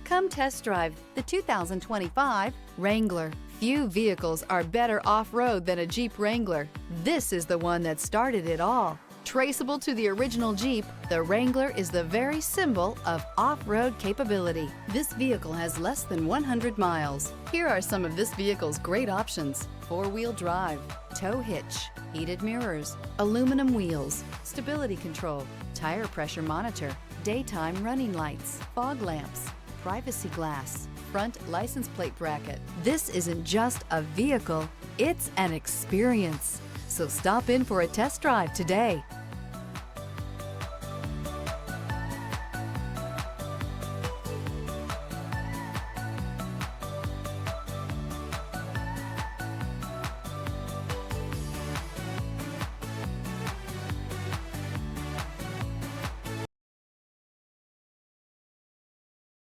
Come test drive the 2025 Wrangler. Few vehicles are better off-road than a Jeep Wrangler. This is the one that started it all. Traceable to the original Jeep, the Wrangler is the very symbol of off-road capability. This vehicle has less than 100 miles. Here are some of this vehicle's great options: four-wheel drive, tow hitch, heated mirrors, aluminum wheels, stability control, tire pressure monitor, daytime running lights, fog lamps, privacy glass, front license plate bracket. This isn't just a vehicle, it's an experience. So stop in for a test drive today.